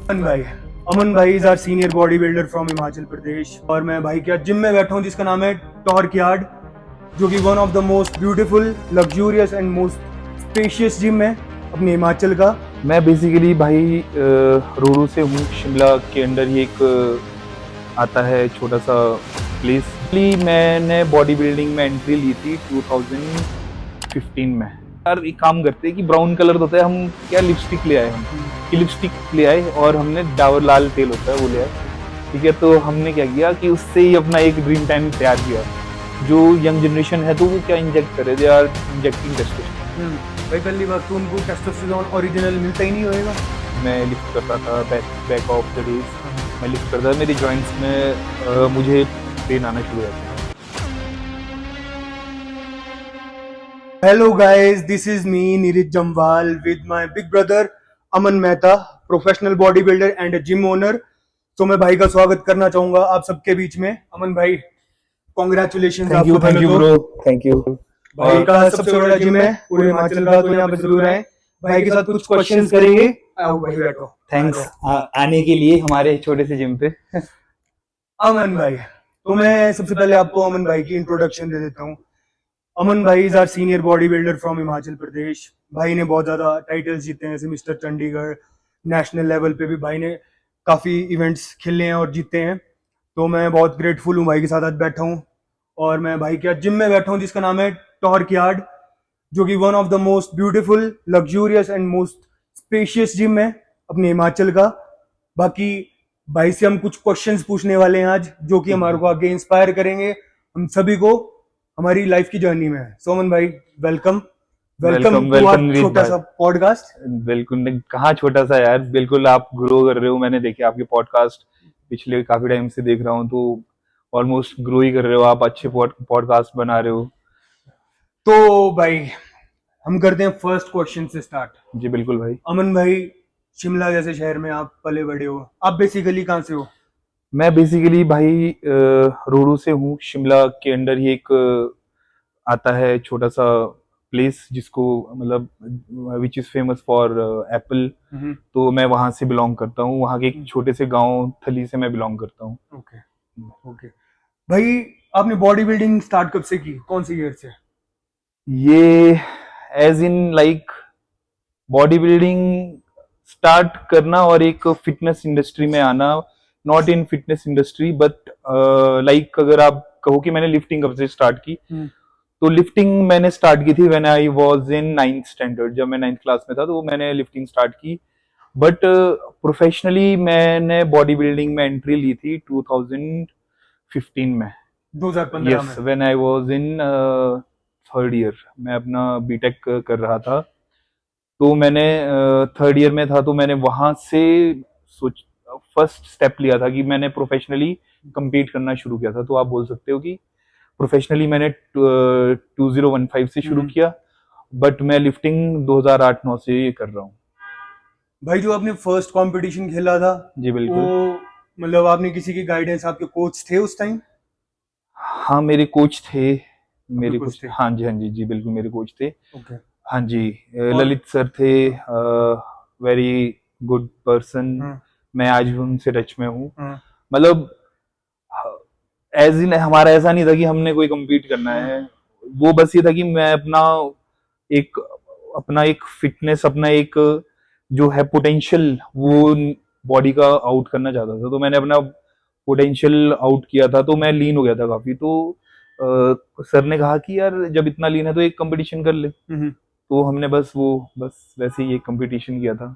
अमन भाई is our senior body builder from Himachal Pradesh और मैं भाई के जिम में बैठा हूँ जिसका नाम है टॉर्क यार्ड, जो कि one of the most beautiful, luxurious and most spacious gym है अपने हिमाचल का। मैं बेसिकली भाई रोरू से हूँ। शिमला के अंडर ही एक आता है छोटा सा प्लेस। मैंने बॉडी बिल्डिंग में एंट्री ली थी 2015 में। यार एक काम करते हैं कि ब्राउन कलर होता है, हम क्या लिपस्टिक ले आए, हम कि लिपस्टिक ले आए और हमने डाबर लाल तेल होता है वो ले आए। ठीक है, तो हमने क्या किया कि उससे ही अपना एक ड्रीम टाइम तैयार किया। जो यंग जनरेशन है तो वो क्या इंजेक्ट करे, दे आर इंजेक्टिंग टेस्टोस्टेरोन। भाई पहली बात तो उनको टेस्टोस्टेरोन ओरिजिनल मिलता ही नहीं होएगा। मैं लिफ्ट करता था बैक ऑफ द डेज, मैं लिफ्ट करता था, मेरी जॉइंट्स में मुझे पेन आना शुरू हो जाता। Hello guys, this is me Neeraj Jamwal with my big brother Aman Mehta, professional body builder and a gym owner. तो मैं भाई का स्वागत करना चाहूंगा आप सबके बीच में। अमन भाई, कॉन्ग्रेचुलेशन आपको। Thank you bro, thank you. भाई का सबसे बड़ा जिम है पूरे हिमाचल का, तो यहाँ पे जरूर आए। भाई के साथ कुछ क्वेश्चंस करेंगे। आओ भाई बैठो। थैंक्स आने के लिए हमारे छोटे से जिम पे। अमन भाई, तो मैं सबसे पहले आपको अमन भाई की इंट्रोडक्शन दे देता हूँ। अमन भाई is our senior body builder from Himachal Pradesh. भाई ने बहुत ज्यादा टाइटल्स जीते हैं, जैसे मिस्टर चंडीगढ़, नेशनल लेवल पे भी भाई ने काफी इवेंट्स खेले हैं और जीते हैं। तो मैं बहुत ग्रेटफुल हूँ भाई के साथ आज बैठा हूँ। और मैं भाई के जिम में बैठा हूँ जिसका नाम है टॉर्क यार्ड, जो कि one of the most beautiful, luxurious and most spacious gym है अपने हिमाचल का। बाकी भाई से हम कुछ क्वेश्चंस पूछने वाले हैं आज, जो कि हमारे को आगे इंस्पायर करेंगे हम सभी को हमारी लाइफ की जर्नी में। सोमन भाई, वेलकम वेलकम टू आवर छोटा सा पॉडकास्ट। बिल्कुल, कहाँ छोटा सा यार, बिल्कुल आप ग्रो कर रहे हो। मैंने देखे आपके पॉडकास्ट पिछले काफी टाइम से देख रहा हूँ, तो ऑलमोस्ट ग्रो ही कर रहे हो आप, अच्छे पॉडकास्ट बना रहे हो। तो भाई हम करते हैं फर्स्ट क्वेश्चन से स्टार्ट। जी बिल्कुल भाई। अमन भाई, शिमला जैसे शहर में आप पले बड़े हो, आप बेसिकली कहाँ से हो? मैं बेसिकली भाई रोरू से हूँ। शिमला के अंडर ही एक आता है छोटा सा प्लेस, जिसको मतलब which is famous for Apple. तो मैं वहां से बिलोंग करता हूँ, वहां के एक छोटे से गांव थली से मैं बिलोंग करता हूँ। ओके ओके भाई, आपने बॉडी बिल्डिंग स्टार्ट कब से की, कौन सी ईयर से? ये age in like bodybuilding start करना और एक फिटनेस इंडस्ट्री में आना, not in fitness industry but like अगर आप कहो कि मैंने लिफ्टिंग कब से स्टार्ट की, तो लिफ्टिंग मैंने स्टार्ट की थी when I was in 9th standard. जब मैं 9th क्लास में था तो मैंने लिफ्टिंग स्टार्ट की। बट प्रोफेशनली मैंने बॉडी बिल्डिंग में एंट्री ली थी 2015 में। 2015 yes, when I was in 3rd year, मैं अपना बीटेक कर रहा था। तो मैंने 3rd ईयर में था, तो मैंने वहां से सोच फर्स्ट स्टेप लिया था कि मैंने प्रोफेशनली compete करना शुरू किया था। तो आप बोल सकते हो कि प्रोफेशनली मैंने 2015 से शुरू किया, बट मैं लिफ्टिंग 2008-9 से कर रहा हूँ। भाई जो आपने फर्स्ट कंपटीशन खेला था, जी बिल्कुल। वो मतलब आपने किसी की गाइडेंस, आपके कोच थे उस टाइम? हाँ मेरे कोच थे, मेरे कोच कोच थे। हाँ जी, हाँ जी, जी बिल्कुल मेरे कोच थे। ओके। हाँ जी, ललित सर थे, वेरी गुड पर्सन। मैं आज भी उनसे टच में हूँ। मतलब एज इन हमारा ऐसा नहीं था कि हमने कोई compete करना है, वो बस ये था कि मैं एक अपना एक फिटनेस, अपना एक जो है पोटेंशियल, वो बॉडी का आउट करना चाहता था। तो मैंने अपना पोटेंशियल आउट किया था, तो मैं लीन हो गया था काफी। तो सर ने कहा कि यार जब इतना लीन है तो एक कंपटीशन कर ले। तो हमने बस वैसे ही एक कंपटीशन किया था।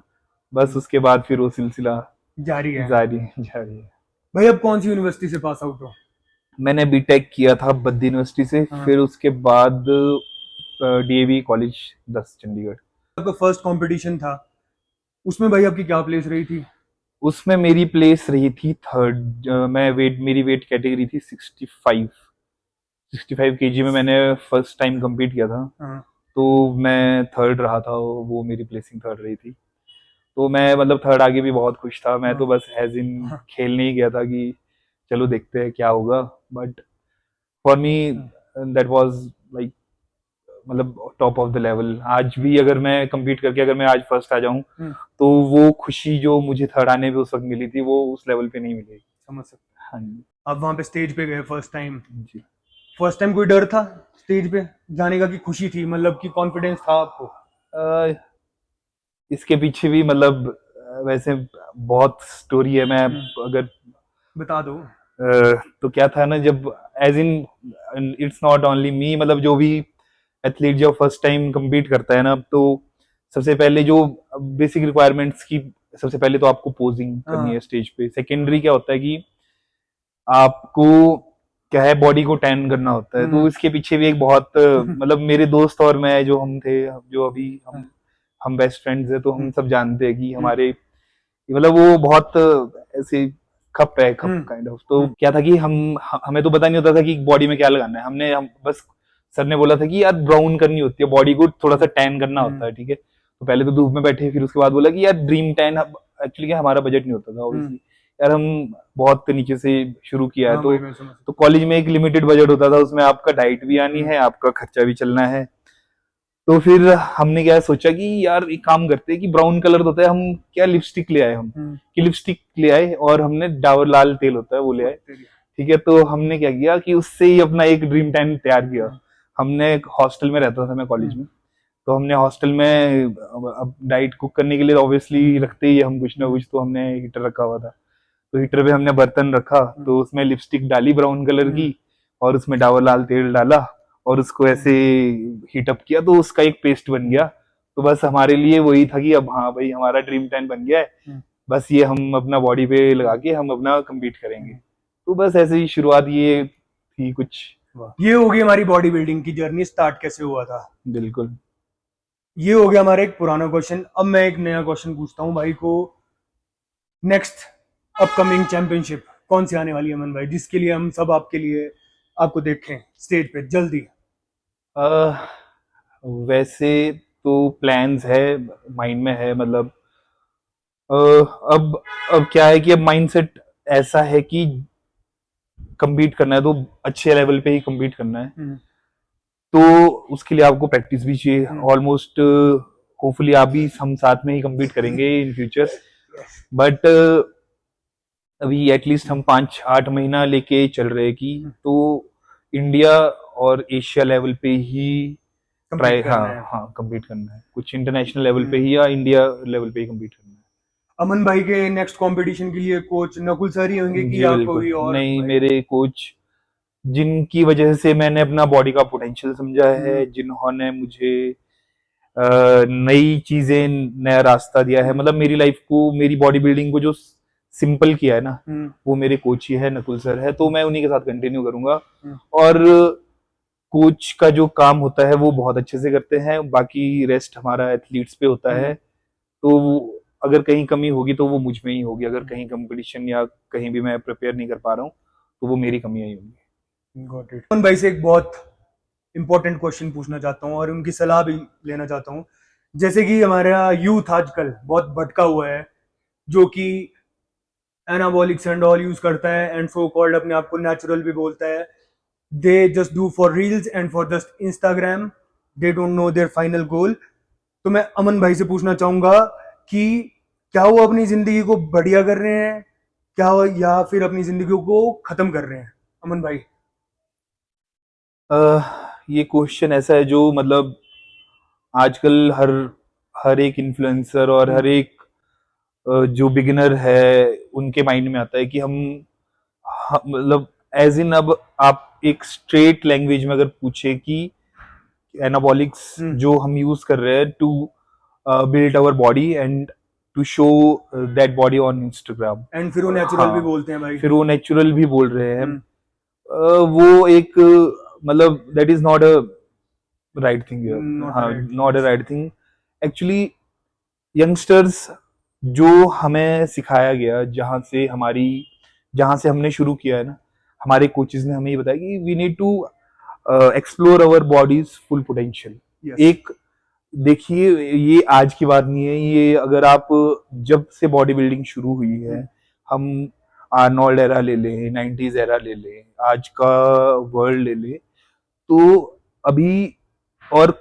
बस उसके बाद फिर वो सिलसिला जारी है। जारी है। भाई अब कौन सी यूनिवर्सिटी से पास आउट हो? मैंने बीटेक किया था बद्दी यूनिवर्सिटी से। फिर उसके बाद डीएवी कॉलेज 10 चंडीगढ़। आपका फर्स्ट कंपटीशन था, उसमें भाई आपकी क्या प्लेस रही थी? उसमें मेरी प्लेस रही थी 3rd। मेरी वेट कैटेगरी थी 65 केजी में मैंने फर्स्ट टाइम compete किया था। तो मैं 3rd रहा था, वो मेरी प्लेसिंग 3rd रही थी। तो मैं मतलब 3rd आगे भी बहुत खुश था। मैं तो बस एज इन खेलने ही गया था कि चलो देखते हैं क्या होगा। But for me that was like मतलब टॉप ऑफ द लेवल। आज भी अगर मैं compete करके अगर मैं आज फर्स्ट आ जाऊं तो वो खुशी जो मुझे थर्ड आने पे उस वक्त मिली थी वो उस लेवल पे नहीं मिलेगी। समझ सकते हाँ जी। हैं। अब वहां पे स्टेज पे गए फर्स्ट टाइम, जी। कोई डर था स्टेज पे जाने का कि खुशी थी, मतलब कि कॉन्फिडेंस था आपको? अ, इसके पीछे भी मतलब वैसे बहुत स्टोरी है। मैं अगर बता दो। तो क्या था ना, जब age in it's not only me, मतलब जो भी एथलीट जब फर्स्ट टाइम compete करता है ना, तो सबसे पहले जो बेसिक रिक्वायरमेंट्स की, सबसे पहले तो आपको पोजिंग करनी है स्टेज पे। सेकेंडरी क्या होता है कि आपको क्या है, बॉडी को टैन करना होता है। तो इसके पीछे भी एक बहुत मतलब मेरे दोस्त और मैं जो हम थे, जो अभी हम बेस्ट फ्रेंड्स हैं, तो हम सब जानते हैं कि हमारे मतलब वो बहुत ऐसे खप है, खप काइंड ऑफ। तो क्या था कि हमें तो पता नहीं होता था कि बॉडी में क्या लगाना है। हम बस सर ने बोला था कि यार ब्राउन करनी होती है बॉडी को, थोड़ा सा टैन करना होता है, ठीक है। तो पहले तो धूप में बैठे, फिर उसके बाद बोला कि यार ड्रीम टैन, एक्चुअली क्या हमारा बजट नहीं होता था ऑब्वियसली यार, हम बहुत नीचे से शुरू किया है। तो कॉलेज में एक लिमिटेड बजट होता था, उसमें आपका डाइट भी आनी है, आपका खर्चा भी चलना है। तो फिर हमने क्या सोचा कि यार एक काम करते हैं कि ब्राउन कलर होता है, हम क्या लिपस्टिक ले आए, हम कि लिपस्टिक ले आए और हमने डाबर लाल तेल होता है वो ले आए, ठीक है। तो हमने क्या किया कि उससे ही अपना एक ड्रीम टैन तैयार किया। हमने हॉस्टल में रहता था मैं कॉलेज में, तो हमने हॉस्टल में अब डाइट कुक करने के लिए ऑब्वियसली रखते ही हम कुछ ना कुछ, तो हमने हीटर रखा हुआ था। तो हीटर पे हमने बर्तन रखा, तो उसमें लिपस्टिक डाली ब्राउन कलर की, और उसमें डाबर लाल तेल डाला, और उसको ऐसे हीट अप किया, तो उसका एक पेस्ट बन गया। तो बस हमारे लिए वही था कि अब हाँ भाई हमारा ड्रीम टैन बन गया है, बस ये हम अपना बॉडी पे लगा के हम अपना compete करेंगे। तो बस ऐसे ही शुरुआत ये थी कुछ। ये होगी हमारी बॉडी बिल्डिंग की जर्नी, स्टार्ट कैसे हुआ था। बिल्कुल। ये हो गया हमारा एक पुराना क्वेश्चन। अब मैं एक नया क्वेश्चन पूछता हूँ भाई को। नेक्स्ट अपकमिंग चैंपियनशिप कौन सी आने वाली है अमन भाई, जिसके लिए हम सब आपके लिए आपको देखें स्टेज पे जल्दी? वैसे तो प्लान्स है, माइंड में है, मतलब अ, अब क्या है कि अब माइंडसेट ऐसा है कि compete करना है तो अच्छे लेवल पे ही compete करना है। तो उसके लिए आपको प्रैक्टिस भी चाहिए। ऑलमोस्ट होपफुली आप भी हम साथ में ही compete करेंगे इन फ्यूचर। बट अभी एटलीस्ट हम 5-8 महीना लेके चल रहे हैं कि तो इंडिया और एशिया लेवल पे ही ट्राई, हाँ compete करना है। कुछ इंटरनेशनल लेवल पे ही या इंडिया लेवल पे ही compete करना है। अमन भाई के नेक्स्ट कंपटीशन के लिए कोच नकुल सर ही होंगे कि जी या बिल्कुल कोई और? नहीं, मेरे कोच जिनकी वजह से मैंने अपना बॉडी का पोटेंशियल समझा है, जिन्होंने मुझे नई चीजें, नया रास्ता दिया है, मतलब मेरी लाइफ को, मेरी बॉडी बिल्डिंग को जो सिंपल किया है ना, वो मेरे कोच ही है, नकुल सर है। तो मैं उन्हीं के साथ कंटिन्यू करूंगा। और कोच का जो काम होता है वो बहुत अच्छे से करते हैं, बाकी रेस्ट हमारा एथलीट्स पे होता है। तो अगर कहीं कमी होगी तो वो मुझ में ही होगी, अगर कहीं कंपटीशन या कहीं भी मैं प्रिपेयर नहीं कर पा रहा हूँ तो वो मेरी कमी ही होगी। Got it. अमन भाई से एक बहुत इंपॉर्टेंट क्वेश्चन पूछना चाहता हूँ और उनकी सलाह भी लेना चाहता हूँ। जैसे कि हमारा यूथ आजकल बहुत भटका हुआ है, जो कि एनाबॉलिक्स एंड ऑल यूज करता है, एंड सो कॉल्ड अपने आप को नेचुरल भी बोलता है। They just do for reels and for just Instagram, they don't know there final goal. तो मैं अमन भाई से पूछना चाहूंगा कि क्या वो अपनी जिंदगी को बढ़िया कर रहे हैं, क्या या फिर अपनी जिंदगी को खत्म कर रहे हैं? अमन भाई। ये क्वेश्चन ऐसा है जो मतलब आजकल हर हर एक इन्फ्लुएंसर और हर एक जो बिगिनर है उनके माइंड में आता है कि हम मतलब एज इन, अब आप एक स्ट्रेट लैंग्वेज में अगर पूछे कि एनाबॉलिक्स जो हम यूज कर रहे हैं to build our body and to show that body on Instagram, and फिर वो नेचुरल भी बोलते हैं भाई, फिर वो नेचुरल भी बोल रहे हैं। वो एक मतलब that is not a right thing, हाँ not a right thing actually. Youngsters जो हमें सिखाया गया, जहां से हमने शुरू किया है ना, हमारे कोचेस ने हमें ये बताया कि we need to explore our bodies full potential. एक देखिए, ये आज की बात नहीं है, ये अगर आप जब से बॉडी बिल्डिंग शुरू हुई है, हम आर्नोल्ड एरा ले लें, 90s एरा ले लें, आज का वर्ल्ड ले लें, तो अभी और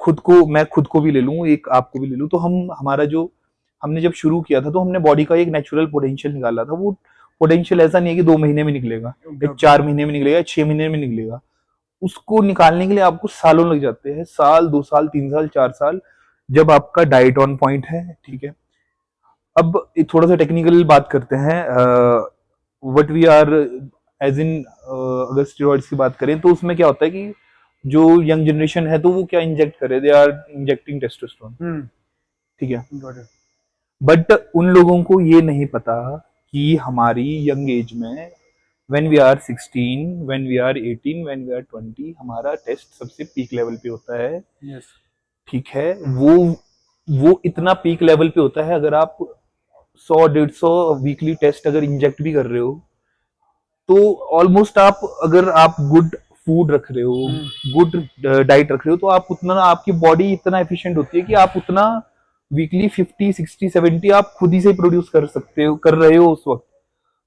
मैं खुद को भी ले लूं, एक आपको भी ले लूं, तो हमारा जो हमने जब शुरू किया था तो हमने बॉडी का एक नेचुरल पोटेंशियल निकाला था। वो पोटेंशियल ऐसा नहीं है कि 2 महीने में निकलेगा, या 4 महीने में निकलेगा, या 6 महीने में निकलेगा। उसको निकालने के लिए आपको सालों लग जाते हैं, साल, 2 साल, 3 साल, 4 साल, जब आपका डाइट ऑन पॉइंट है, ठीक है। अब एक थोड़ा सा टेक्निकल बात करते हैं। What we are as in, अगर स्टेरॉइड्स की बात करें तो उसमें क्या होता है कि जो यंग जनरेशन है तो वो क्या इंजेक्ट करे, दे आर इंजेक्टिंग टेस्टोस्टेरोन, ठीक है। बट उन लोगों को ये नहीं पता कि हमारी यंग एज में when we are 16, when we are 18, when we are 20, हमारा टेस्ट सबसे पीक लेवल पे होता है। yes. ठीक है, वो इतना पीक लेवल पे होता है, अगर आप 100-150 वीकली टेस्ट अगर इंजेक्ट भी कर रहे हो तो ऑलमोस्ट अगर आप गुड फूड रख रहे हो, गुड डाइट रख रहे हो, तो आप उतना, आपकी बॉडी इतना एफिशिएंट होती है कि आप उतना वीकली 50, 60, 70 आप खुद ही से प्रोड्यूस कर सकते हो, कर रहे हो उस वक्त।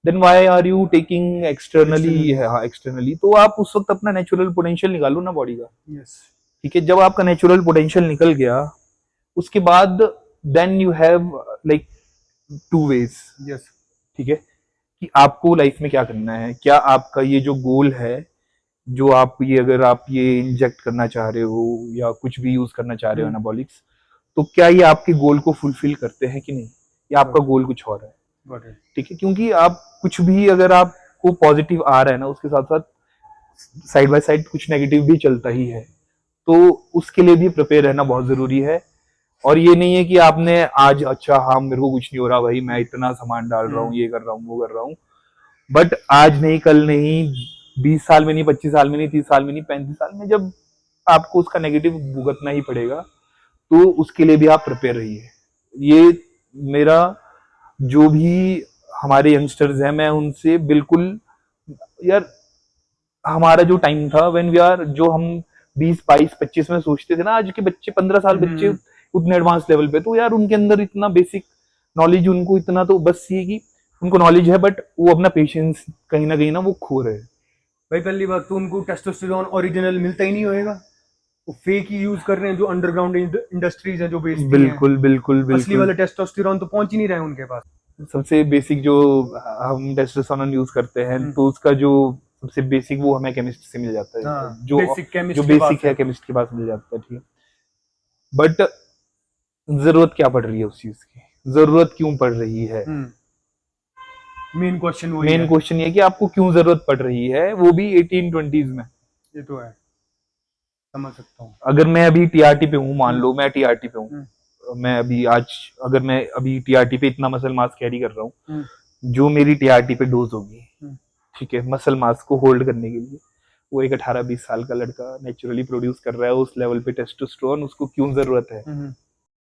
Then why are you taking externally? हाँ, एक्सटर्नली। तो आप उस वक्त अपना नेचुरल पोटेंशियल निकालो ना बॉडी का। yes. ठीक है, जब आपका नेचुरल पोटेंशियल निकल गया, उसके बाद then you have like 2 ways। yes. ठीक है, कि आपको लाइफ में क्या करना है। क्या आपका ये जो गोल है, जो आप ये, अगर आप ये इंजेक्ट करना चाह रहे हो या कुछ भी यूज करना चाह रहे हो एनाबॉलिक्स, तो क्या ये आपके गोल को फुलफिल करते हैं कि नहीं, या आपका गोल कुछ और है। ठीक है, क्योंकि आप कुछ भी, अगर आपको पॉजिटिव आ रहा है ना, उसके साथ साथ साइड बाय साइड कुछ नेगेटिव भी चलता ही है, तो उसके लिए भी प्रिपेयर रहना बहुत जरूरी है। और ये नहीं है कि आपने आज, अच्छा हाँ मेरे को कुछ नहीं हो रहा भाई, मैं इतना सामान डाल रहा हूँ, ये कर रहा हूँ, वो कर रहा हूँ, बट आज नहीं, कल नहीं, 20 साल में नहीं, 25 साल में नहीं, 30 साल में नहीं, 35 साल में जब आपको उसका नेगेटिव भुगतना ही पड़ेगा, तो उसके लिए भी आप प्रिपेयर रहिए। ये मेरा, जो भी हमारे यंगस्टर्स हैं, मैं उनसे बिल्कुल, यार हमारा जो टाइम था, व्हेन वी आर, जो हम 20, 22, 25 में सोचते थे ना, आज के बच्चे 15 साल बच्चे उतने एडवांस लेवल पे, तो यार उनके अंदर इतना बेसिक नॉलेज, उनको इतना तो बस ये कि उनको नॉलेज है, बट वो अपना पेशेंस कहीं ना वो खो रहे हैं। भाई पहली बात तो उनको टेस्टोस्टेरोन ओरिजिनल मिलता ही नहीं होएगा, वो फेक ही यूज कर रहे हैं, जो अंडरग्राउंड इंडस्ट्रीज हैं जो बेचती बिल्कुल हैं। बिल्कुल असली बिल्कुल। वाले टेस्टोस्टेरोन तो पहुंच ही नहीं रहे हैं उनके पास। सबसे बेसिक जो हम टेस्टोस्टेरोन यूज करते हैं, तो उसका जो सबसे बेसिक वो हमें केमिस्ट से मिल जाता है। हाँ, जो बेसिक है केमिस्ट के पास मिल जाता है, ठीक है। बट जरूरत क्या पड़ रही है उस चीज की, जरूरत क्यों पड़ रही है? मेन क्वेश्चन ये है कि आपको क्यों जरूरत पड़ रही है, वो भी 1820s में। ये तो है, समझ सकता हूँ। अगर मैं अभी टीआरटी पे हूँ, मान लो मैं टीआरटी पे हूँ, मैं अभी आज, अगर मैं अभी टीआरटी पे इतना मसल मास कैरी कर रहा हूँ, जो मेरी टीआरटी पे डोज होगी, ठीक है, मसल मास को होल्ड करने के लिए, वो एक 18-20 साल का लड़का नेचुरली प्रोड्यूस कर रहा है उस लेवल पे टेस्टोस्टेरोन, उसको क्यों जरूरत है?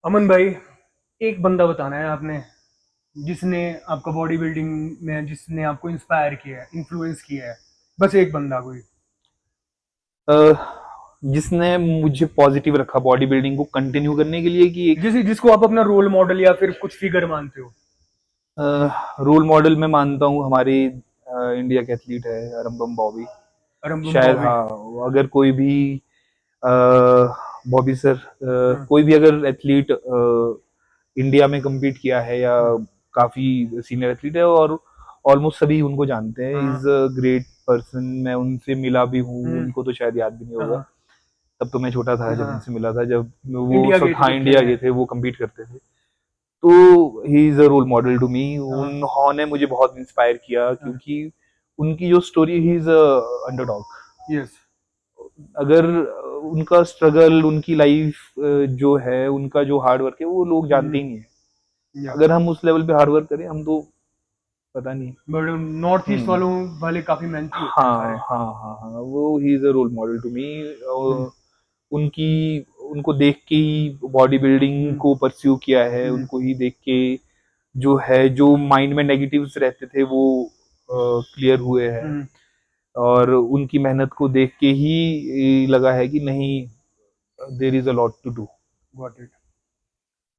अमन भाई, एक बंदा बताना है आपने, जिसने आपका बॉडी बिल्डिंग में, जिसने आपको इंस्पायर किया है, इन्फ्लुएंस किया है, बस एक बंदा कोई। जिसने मुझे पॉजिटिव रखा बॉडी बिल्डिंग को कंटिन्यू करने के लिए, कि जिसको आप अपना रोल मॉडल या फिर कुछ फिगर मानते हो। रोल मॉडल मैं मानता हूँ हमारी इंडिया के एथलीट है अरम्बम बॉबी, शायद। हाँ, अगर कोई भी बॉबी सर, कोई भी अगर एथलीट इंडिया में कम्पीट किया है, या काफी सीनियर एथलीट है, और ऑलमोस्ट सभी उनको जानते हैं, इज अ ग्रेट पर्सन। मैं उनसे मिला भी हूँ, उनको तो शायद याद भी नहीं होगा, तब तो मैं छोटा था जब उनसे मिला था, जब वो सब, हाँ, इंडिया गए थे, वो कम्पीट करते थे। तो he is a role model to me. उन्होंने मुझे बहुत इंस्पायर किया, क्योंकि उनकी जो story, he is a underdog. Yes. अगर उनका स्ट्रगल, उनकी लाइफ जो है, उनका जो हार्ड वर्क है, वो लोग जानते ही नहीं है। अगर हम उस लेवल पे हार्ड वर्क करें, हम तो पता नहीं। बट नॉर्थ ईस्ट वालों वाले काफी मेहनती होते हैं सारे। हाँ, वो he is a role model to me. उनको देख के ही बॉडी बिल्डिंग को परस्यू किया है, उनको ही देख के जो है, जो माइंड में नेगेटिव्स रहते थे वो क्लियर हुए हैं, और उनकी मेहनत को देख के ही लगा है कि नहीं, there is a lot to do. Got it.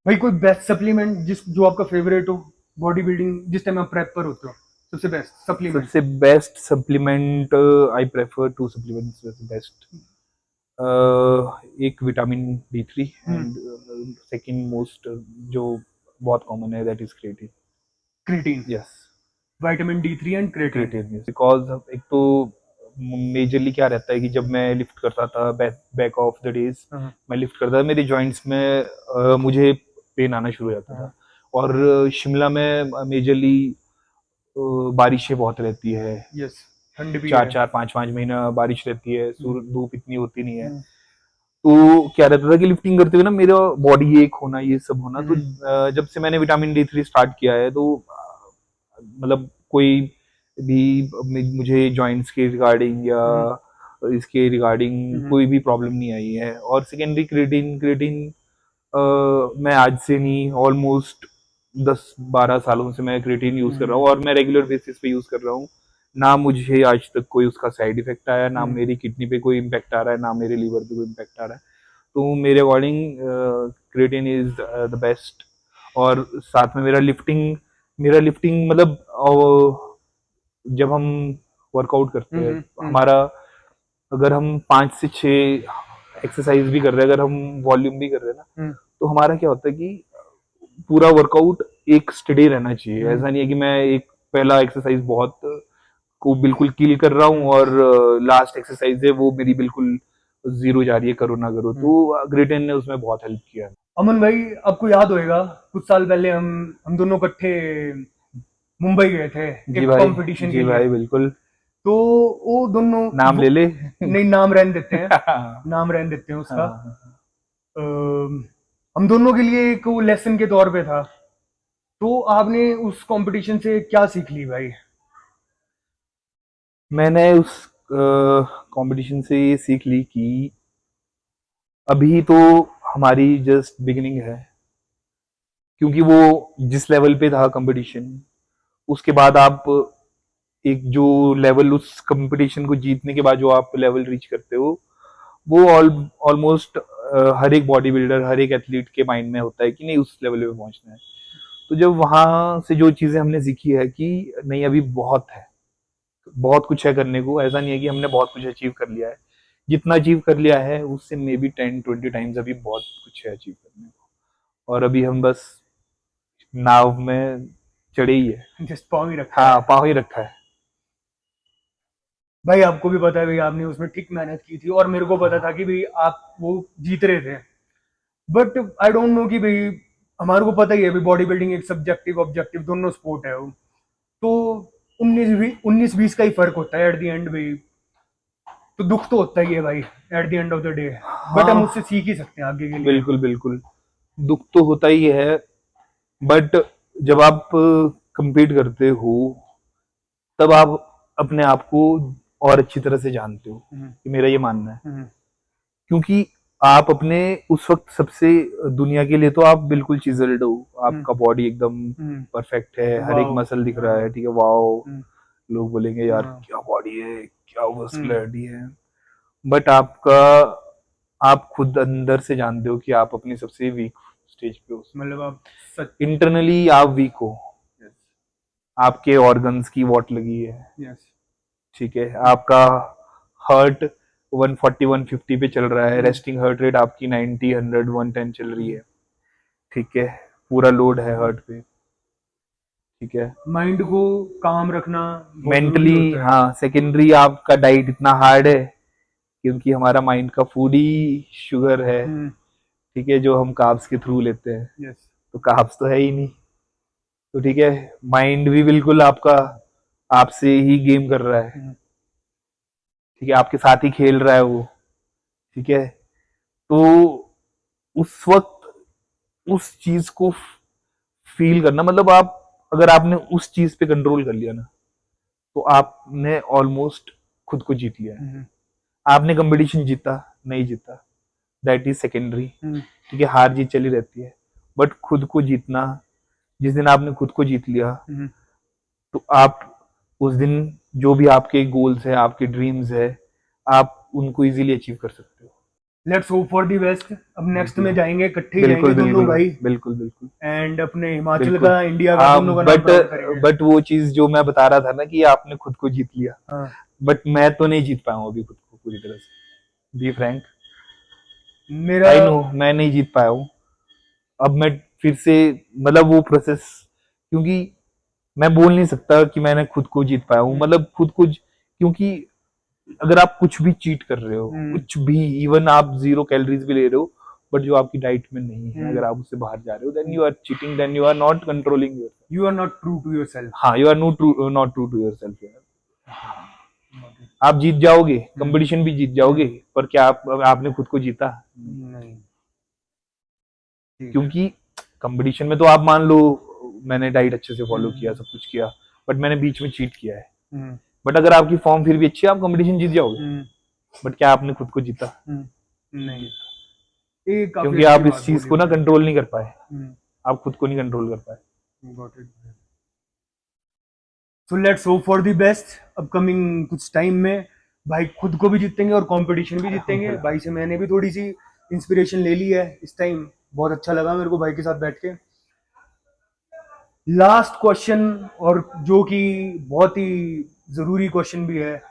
भाई कोई बेस्ट सप्लीमेंट जो आपका फेवरेट हो बॉडी बिल्डिंग, जिस टाइम आप प्रेप पर होते हो, सबसे best supplement? I prefer two supplements best. एक vitamin D3 and second most जो बहुत कॉमन है that is creatine. Creatine, yes, vitamin D3 and creatine. Creatine because एक तो मेजरली क्या रहता है कि जब मैं लिफ्ट करता था बैक ऑफ द डेज, मैं लिफ्ट करता था मेरे जॉइंट्स में मुझे पेन आना शुरू हो जाता था. और शिमला में मेजरली बारिशें बहुत रहती है. यस, ठंड भी चार है. चार पाँच पाँच महीना बारिश रहती है, धूप इतनी होती नहीं है. तो क्या रहता था कि लिफ्टिंग करते हुए ना मेरा बॉडी एक होना ये सब होना. तो जब से मैंने विटामिन D3 स्टार्ट किया है तो मतलब कोई भी मुझे जॉइंट्स के रिगार्डिंग या इसके रिगार्डिंग कोई भी प्रॉब्लम नहीं आई है. और सेकेंडरी क्रिएटिन क्रिएटिन मैं आज से नहीं ऑलमोस्ट 10-12 सालों से मैं क्रिएटिन यूज कर रहा हूँ और मैं रेगुलर बेसिस पे यूज कर रहा हूँ. ना मुझे आज तक कोई उसका साइड इफेक्ट आया, ना मेरी किडनी पे कोई इम्पैक्ट आ रहा है, ना मेरे लीवर पे कोई इम्पैक्ट आ रहा है. तो मेरे according creatine is the best. और साथ में मेरा लिफ्टिंग मतलब जब हम वर्कआउट करते हैं हमारा, अगर हम 5 से 6 एक्सरसाइज भी कर रहे हैं, अगर हम वॉल्यूम भी कर रहे हैं ना, तो हमारा क्या होता है कि पूरा वर्कआउट एक स्टडी रहना चाहिए. ऐसा नहीं है कि मैं एक पहला एक्सरसाइज बहुत को बिल्कुल किल कर रहा हूँ और लास्ट एक्सरसाइज है वो मेरी बिल्कुल जीरो जा रही है, करो ना करो. तो ग्रेटेन ने उसमें बहुत हेल्प किया. अमन भाई, आपको याद होएगा कुछ साल पहले हम दोनों इकट्ठे मुंबई गए थे जी एक भाई, कंपटीशन के जी लिए. भाई बिल्कुल. तो वो दोनों नाम ले ले. नहीं, नाम रहने देते हैं. नाम रहने देते हैं उसका. हम दोनों के लिए एक वो लेसन के तौर पे था. तो आपने उस कंपटीशन से क्या सीख ली भाई? मैंने उस कंपटीशन से ये सीख ली कि अभी तो हमारी जस्ट बिगिनिंग है. क्योंकि वो जिस लेवल पे था कंपटीशन, उसके बाद आप एक जो लेवल उस कंपटीशन को जीतने के बाद जो आप लेवल रीच करते हो, वो ऑलमोस्ट हर एक बॉडी बिल्डर, हर एक एथलीट के माइंड में होता है कि नहीं उस लेवल पे पहुंचना है. तो जब वहां से जो चीजें हमने सीखी है कि नहीं अभी बहुत है, बहुत कुछ है करने को. ऐसा नहीं है कि हमने बहुत कुछ अचीव कर लिया है. जितना अचीव कर लिया है उससे मे बी 10-20 टाइम्स अभी बहुत कुछ है अचीव करने को. और अभी हम बस नाव में चढ़े ही है. जस्ट पाँव ही रखा हाँ, है. पाँव ही रखा है. भाई आपको भी पता है भाई, आपने उसमें ठीक मेहनत की थी और मेरे को पता था कि भाई आप वो जीत रहे थे. बट आई डोंट नो कि भाई, हमारे को पता ही है भाई, बॉडी बिल्डिंग एक सब्जेक्टिव ऑब्जेक्टिव दोनों स्पोर्ट है वो. तो 19-20 का ही फर्क होता है एट द एंड भाई. तो दुख तो होता ही है भाई at the end of the day. But हम उससे सीख ही सकते हैं आगे के लिए. बिल्कुल बिल्कुल, दुख तो होता ही है. बट जब आप compete करते हो तब आप अपने आप को और अच्छी तरह से जानते हो. कि मेरा ये मानना है. क्योंकि आप अपने उस वक्त सबसे दुनिया के लिए तो आप बिल्कुल चिजल्ड हो. आपका बॉडी एकदम परफेक्ट है, हर एक मसल दिख रहा है, ठीक है, वाओ. लोग बोलेंगे यार क्या बॉडी है, क्या मस्कुलरिटी है. बट आप खुद अंदर से जानते हो कि आप अपनी सबसे वीक स्टेज पे हो. मतलब आप इंटरनली आप वीक हो. आपके ऑर्गन्स की वॉट लगी है. यस. ठीक है, आपका हार्ट 140-150 पे चल रहा है, रेस्टिंग हार्ट रेट आपकी 90, 100, 110 चल रही है. ठीक है, पूरा लोड है हार्ट पे. ठीक है, माइंड को काम रखना मेंटली. हाँ, सेकेंडरी आपका डाइट इतना हार्ड है क्योंकि हमारा माइंड का फूड ही शुगर है. ठीक है, जो हम कार्ब्स के थ्रू लेते हैं. यस. तो कार्ब्स तो है ही नहीं. तो ठीक है, माइंड भी बिल्कुल आपका आपसे ही गेम कर रहा है. ठीक है, आपके साथ ही खेल रहा है वो. ठीक है, तो उस वक्त उस चीज को फील करना, मतलब आप अगर आपने उस चीज पे कंट्रोल कर लिया ना, तो आपने ऑलमोस्ट खुद को जीत लिया है. आपने कंपटीशन जीता नहीं जीता दैट इज सेकेंडरी. ठीक है, हार जीत चली रहती है. बट खुद को जीतना, जिस दिन आपने खुद को जीत लिया, तो आप उस दिन जो भी आपके गोल्स है, आपके ड्रीम्स है, आप उनको इजीली अचीव कर सकते हो. Let's hope for the best. अब नेक्स्ट में जाएंगे इकट्ठे ही बिल्कुल जाएंगे दोनों भाई. बिल्कुल बिल्कुल. एंड अपने हिमाचल बिल्कुल. का, इंडिया का दोनों का नाम प्राउड करेंगे. बट वो चीज जो मैं बता रहा था ना कि आपने खुद को जीत लिया, बट मैं तो नहीं जीत पाया हूँ अभी खुद को पूरी तरह से. बी फ्रैंक, मेरा आई नो मैं नहीं जीत पाया हूँ। अब मैं फिर से मतलब वो प्रोसेस, क्योंकि मैं बोल नहीं सकता कि मैंने खुद को जीत पाया हूँ, मतलब खुद को क्योंकि अगर आप कुछ भी चीट कर रहे हो, कुछ भी, इवन आप 0 कैलोरीज भी ले रहे हो, बट जो आपकी डाइट में नहीं है, अगर आप उससे बाहर जा रहे हो, then you are cheating, then you are not controlling your, you are not true to yourself. हाँ, you are not true to your self. आप जीत जाओगे, कंपटीशन भी जीत जाओगे, पर क्या आपने खुद को जीता? नहीं। क्योंकि कंपटीशन में तो आप मान लो मैंने डाइट अच्छे से फॉलो किया, सब कुछ किया, बट मैंने बीच में चीट किया है, बट अगर आपकी फॉर्म फिर भी अच्छी है, आप कंपटीशन जीत जाओगे, बट क्या आपने खुद को जीता? नहीं। क्योंकि आप इस चीज को ना कंट्रोल नहीं कर पाए, आप खुद को नहीं कंट्रोल कर पाए। So let's hope for the best. Upcoming कुछ टाइम में भाई खुद को भी जीतेंगे और कंपटीशन भी जीतेंगे। भाई से मैंने भी थोड़ी सी इंस्पिरेशन ले ली है इस टाइम। बहुत अच्छा लगा मेरे को भाई के साथ बैठ के। लास्ट क्वेश्चन, और जो कि बहुत ही जरूरी क्वेश्चन भी है,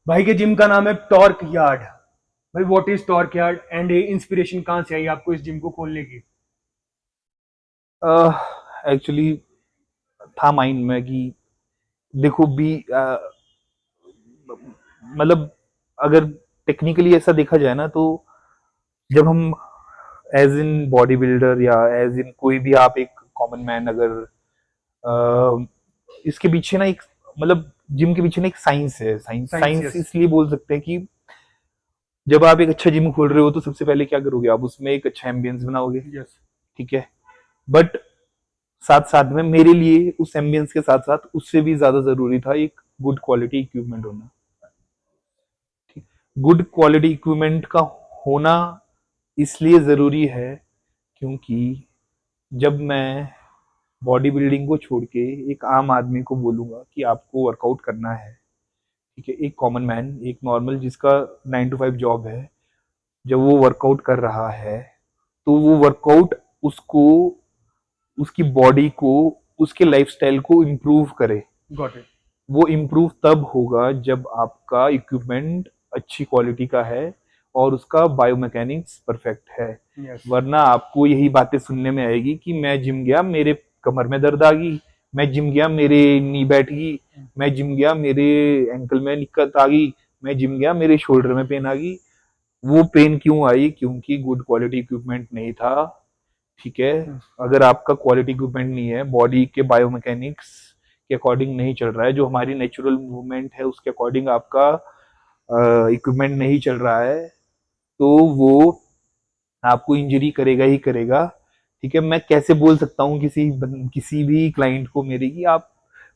भाई के जिम का नाम है टॉर्क यार्ड। भाई what is torque yard and ये इंस्पिरेशन कहाँ से आई आपको इस जिम को खोलने की? एक्चुअली था माइंड में कि देखो भी मतलब अगर टेक्निकली ऐसा देखा जाए ना, तो जब हम एज इन बॉडी बिल्डर या एज इन कोई भी, आप एक कॉमन मैन, अगर इसके पीछे ना एक, मतलब जिम के पीछे ना एक साइंस है। साइंस इसलिए बोल सकते हैं कि जब आप एक अच्छा जिम खोल रहे हो तो सबसे पहले क्या करोगे, आप उसमें एक अच्छा एम्बियंस बनाओगे, ठीक है, बट साथ साथ में मेरे लिए उस एम्बियंस के साथ साथ उससे भी ज्यादा जरूरी था एक गुड क्वालिटी इक्विपमेंट होना। गुड क्वालिटी इक्विपमेंट का होना इसलिए ज़रूरी है क्योंकि जब मैं बॉडी बिल्डिंग को छोड़ के एक आम आदमी को बोलूँगा कि आपको वर्कआउट करना है, ठीक है, एक कॉमन मैन, एक नॉर्मल जिसका 9 to 5 जॉब है, जब वो वर्कआउट कर रहा है तो वो वर्कआउट उसको, उसकी बॉडी को, उसके लाइफस्टाइल को इम्प्रूव करे। Got it. वो इम्प्रूव तब होगा जब आपका इक्विपमेंट अच्छी क्वालिटी का है और उसका बायोमैकेनिक्स परफेक्ट है। वरना आपको यही बातें सुनने में आएगी कि मैं जिम गया मेरे कमर में दर्द आ गई, मैं जिम गया मेरे नी बैठ गई, मैं जिम गया मेरे एंकल में दिक्कत आ गई, मैं जिम गया मेरे शोल्डर में पेन आ गई। वो पेन क्यों आई? क्योंकि गुड क्वालिटी इक्विपमेंट नहीं था, ठीक है। अगर आपका क्वालिटी इक्विपमेंट नहीं है, बॉडी के बायोमैकेनिक्स के अकॉर्डिंग नहीं चल रहा है, जो हमारी नेचुरल मूवमेंट है उसके अकॉर्डिंग आपका इक्विपमेंट नहीं चल रहा है, तो वो आपको इंजरी करेगा ही करेगा, ठीक है। मैं कैसे बोल सकता हूँ किसी भी क्लाइंट को मेरे की आप,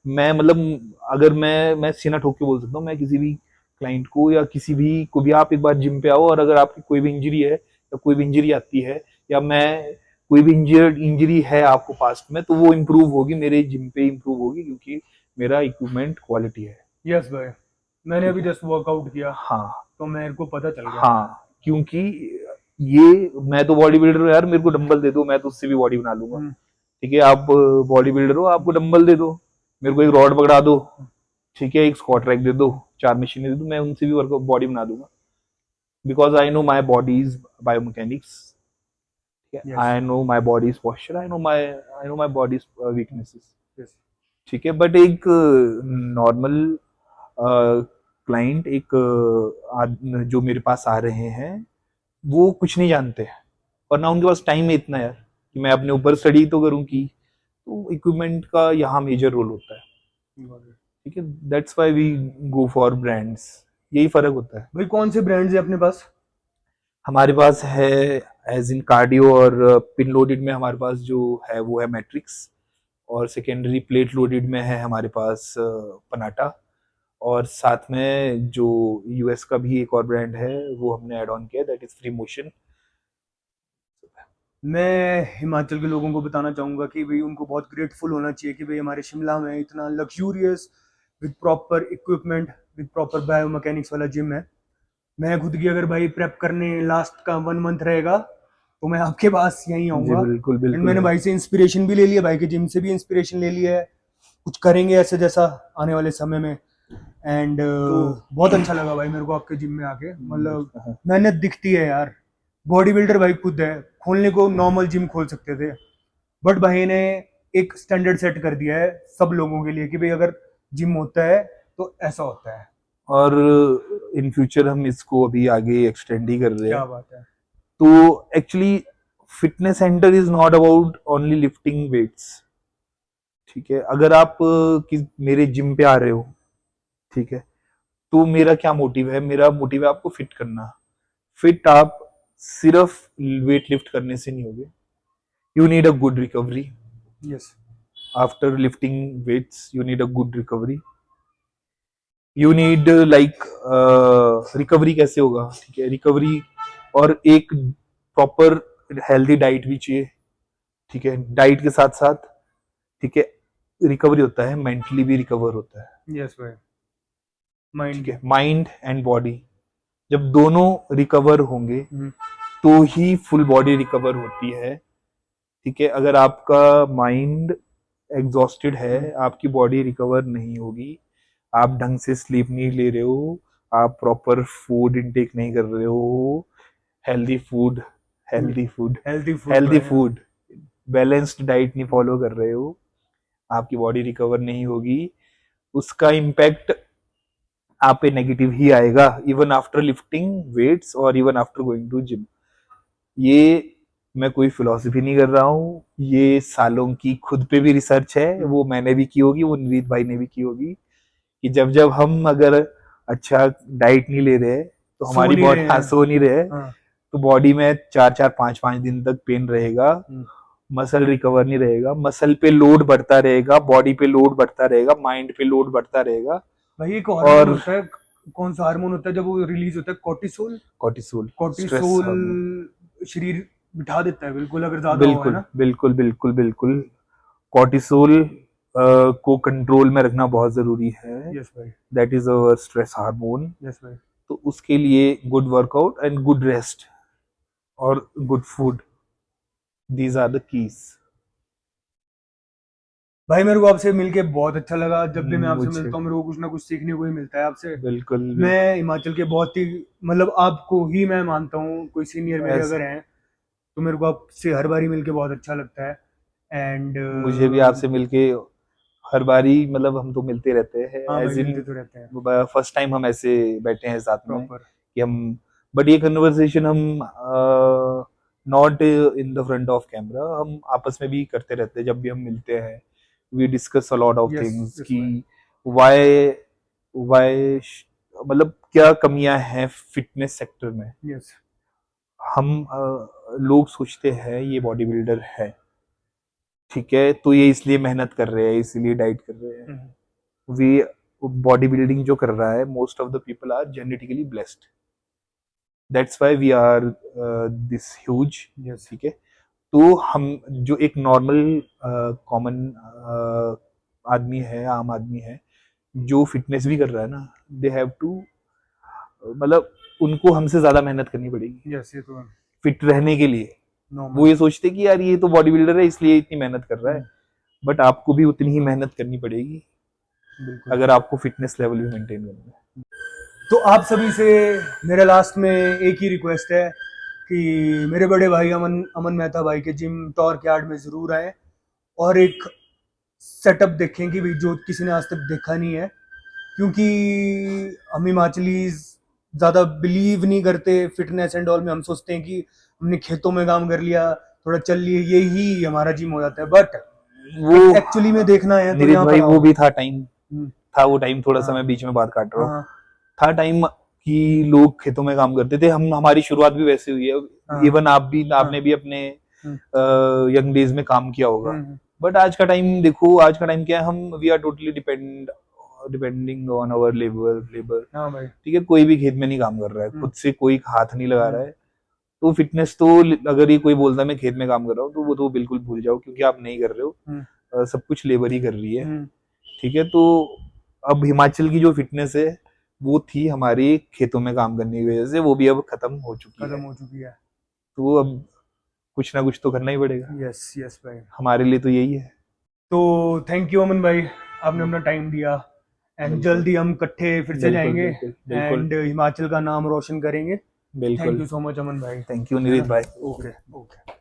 मैं मतलब अगर मैं सीना ठोक के बोल सकता हूँ, मैं किसी भी क्लाइंट को या किसी भी को भी, आप एक बार जिम पे आओ और अगर आपकी कोई भी इंजरी है या कोई भी इंजरी आती है या मैं कोई भी इंजरी है आपको पास्ट में, तो वो इम्प्रूव होगी मेरे जिम पे, इम्प्रूव होगी क्योंकि मेरा इक्विपमेंट क्वालिटी है। यस भाई, मैंने अभी जस्ट वर्कआउट किया, हाँ, तो मेरे को पता चल गया। हाँ, क्योंकि ये मैं तो बॉडी बिल्डर हूँ यार, मेरे को डंबल दे दो, मैं तो उससे भी बॉडी बना लूंगा, ठीक है। आप बॉडी बिल्डर हो, आपको डंबल दे दो, मेरे को एक रॉड पकड़ा दो, ठीक है, एक स्क्वाट रैक दे दो, 4 मशीनें दे दो, मैं उनसे भी वर्कआउट बॉडी बना दूंगा, because I know my bodies biomechanics, I know my bodies posture, I know my bodies weaknesses, ठीक है। बट एक नॉर्मल क्लाइंट, एक जो मेरे पास आ रहे हैं, वो कुछ नहीं जानते और ना उनके पास टाइम है इतना यार कि मैं अपने ऊपर स्टडी तो करूं कि, तो इक्विपमेंट का यहाँ मेजर रोल होता है, ठीक है। That's why we go for brands, यही फर्क होता है। भाई कौन से ब्रांड्स है अपने पास? हमारे पास है एज इन कार्डियो और पिन लोडेड में हमारे पास जो है वो है मैट्रिक्स, और सेकेंडरी प्लेट लोडेड में है हमारे पास पनाटा, और साथ में जो यूएस का भी एक और ब्रांड है वो हमने ऐड ऑन किया, दैट इज फ्री मोशन। मैं हिमाचल के लोगों को बताना चाहूँगा कि भाई उनको बहुत ग्रेटफुल होना चाहिए कि भाई हमारे शिमला में इतना luxurious with proper equipment with proper bio mechanics वाला जिम है। मैं खुद की अगर भाई प्रेप करने लास्ट का 1 मंथ रहेगा तो मैं आपके पास यहीं आऊँगा। बिल्कुल एंड बिल्कुल मैंने भाई से इंस्पिरेशन भी ले लिया, भाई के जिम से भी इंस्पिरेशन ले लिया है, कुछ करेंगे ऐसे जैसा आने वाले समय में। एंड बहुत अच्छा लगा भाई मेरे को आपके जिम में आके, मतलब मेहनत दिखती है यार, बॉडी बिल्डर भाई खुद है, खोलने को नॉर्मल जिम खोल सकते थे, बट भाई ने एक स्टैंडर्ड सेट कर दिया है सब लोगों के लिए कि भाई अगर जिम होता है तो ऐसा होता है। और इन फ्यूचर हम इसको अभी आगे एक्सटेंड ही कर रहे क्या हैं। बात है। तो actually fitness centre is not about only lifting weights, ठीक है। अगर आप मेरे जिम पे आ रहे हो, ठीक है, तो मेरा क्या मोटिव है? मेरा मोटिव है आपको फिट करना। फिट आप सिर्फ वेट लिफ्ट करने से नहीं होगे, you need a good recovery yes after lifting weights. You need a good recovery. You need like recovery कैसे होगा, ठीक है, रिकवरी और एक प्रॉपर हेल्दी डाइट भी चाहिए, ठीक है। डाइट के साथ साथ, ठीक है, रिकवरी होता है, मेंटली भी रिकवर होता है, यस भाई, ठीक माइंड। है। माइंड एंड बॉडी जब दोनों रिकवर होंगे तो ही फुल बॉडी रिकवर होती है, ठीक है। अगर आपका माइंड एग्जॉस्टेड है, आपकी बॉडी रिकवर नहीं होगी। आप ढंग से स्लीप नहीं ले रहे हो, आप प्रॉपर फूड इनटेक नहीं कर रहे हो, healthy food healthy food healthy food healthy food balanced diet नहीं फॉलो कर रहे हो, आपकी बॉडी रिकवर नहीं होगी। उसका इम्पैक्ट आप पे नेगेटिव ही आएगा, इवन आफ्टर लिफ्टिंग वेट्स और even after going to gym. ये मैं कोई फिलॉसफी नहीं कर रहा हूँ, ये सालों की खुद पे भी रिसर्च है, वो मैंने भी की होगी, वो निरीत भाई ने भी की होगी, कि जब जब हम अगर अच्छा डाइट नहीं ले रहे तो हमारी बॉडी, हाँ, सो नहीं रहे, तो बॉडी में 4-4 5-5 दिन तक पेन रहेगा, मसल रिकवर नहीं रहेगा, मसल पे लोड बढ़ता रहेगा, बॉडी पे लोड बढ़ता रहेगा, माइंड पे लोड बढ़ता रहेगा। भाई एक हार्मोन होता है, कौन सा हार्मोन होता है जब वो रिलीज होता है? कोर्टिसोल। कोर्टिसोल शरीर बिठा देता है बिल्कुल अगर ज्यादा हो, है बिल्कुल ना? बिल्कुल बिल्कुल बिल्कुल। कोर्टिसोल को कंट्रोल में रखना बहुत जरूरी है। यस भाई। That is our stress hormone. Yes भाई। तो उसके लिए good workout and good rest और good food, these are the keys. भाई मेरे को आपसे मिलके बहुत अच्छा लगा। जब भी मैं आपसे मुझे मिलता हूँ मेरे को कुछ ना कुछ सीखने को ही मिलता है आपसे। बिल्कुल मैं हिमाचल के बहुत ही, मतलब आपको ही मैं मानता हूँ, कोई सीनियर मेरे ऐसा अगर हैं तो मेरे को आपसे हर बारी मिलके बहुत अच्छा लगता है। एंड मुझे भी आपसे मिलके हर बारी, मतलब हम तो मिलते रहते हैं, हाँ भाई, एज मिलते इन तो रहते हैं फर्स्ट टाइम हम ऐसे बैठे हैं साथ में प्रॉपर। कि हम, बट ये कन्वर्सेशन हम not in the front of camera, हम आपस में भी करते रहते हैं जब भी हम मिलते हैं। We discuss a lot of yes things yes कि भाई। वाई वाई मतलब क्या कमियां हैं फिटनेस सेक्टर में। यस। हम लोग सोचते हैं ये बॉडी बिल्डर है, ठीक है, तो ये इसलिए मेहनत कर रहे हैं, इसलिए डाइट कर रहे हैं। वी बॉडी बिल्डिंग जो कर रहा है, most of the people are genetically blessed, that's why we are this huge, yes. ठीक है। तो हम जो एक नॉर्मल कॉमन आदमी है, आम आदमी है, जो फिटनेस भी कर रहा है ना, दे हैव टू, मतलब उनको हमसे ज्यादा मेहनत करनी पड़ेगी यस, ये तो है। फिट रहने के लिए। नॉर्मल। वो ये सोचते कि यार ये तो बॉडी बिल्डर है इसलिए इतनी मेहनत कर रहा है, बट आपको भी उतनी ही मेहनत करनी पड़ेगी बिल्कुल। अगर आपको फिटनेस लेवल भी मेंटेन करना है। तो आप सभी से मेरा लास्ट में एक ही रिक्वेस्ट है कि मेरे बड़े भाई अमन अमन मेहता भाई के जिम टॉर्क यार्ड में ज़रूर आए और एक सेटअप देखें कि भाई जो किसी ने आज तक देखा नहीं है, क्योंकि हम हिमाचली ज़्यादा बिलीव नहीं करते फिटनेस एंड ऑल में। हम सोचते हैं कि हमने खेतों में काम कर लिया, थोड़ा चल लिए, यही हमारा जिम हो जाता है, बट वो एक्चुअली में देखना है तो निरीत यहाँ भाई पर वो आओ। भी था टाइम, था वो टाइम, थोड़ा सा हाँ मैं बीच में बात काट रहा हूँ, हाँ था टाइम कि लोग खेतों में काम करते थे। हम हमारी शुरुआत भी वैसे हुई है, हाँ इवन आपने भी अपने यंग डेज में काम किया होगा। बट आज का टाइम देखो, आज का टाइम क्या है, हम we are totally depending on our labour, हाँ भाई। ठीक है। कोई भी खेत में नहीं काम कर रहा है, खुद से कोई हाथ नहीं लगा रहा है। तो फिटनेस तो, अगर ये कोई बोलता है मैं खेत में काम कर रहा हूँ, तो वो तो बिल्कुल भूल जाओ, क्योंकि आप नहीं कर रहे हो, सब कुछ लेबर ही कर रही है, ठीक है। तो अब हिमाचल की जो फिटनेस है वो थी हमारी खेतों में काम करने की वजह से, वो भी अब खत्म हो चुकी है। तो अब कुछ ना कुछ तो करना ही पड़ेगा। यस यस भाई। हमारे लिए तो यही है। तो थैंक यू अमन भाई, आपने अपना टाइम दिया। एंड बिल्कुल जल्दी हम इकट्ठे फिर से बिल्कुल जाएंगे बिल्कुल बिल्कुल एंड हिमाचल का नाम रोशन करेंगे। बिल्कुल थैंक यू सो मच अमन भाई। थैंक यू निरीत भाई ओके ओके।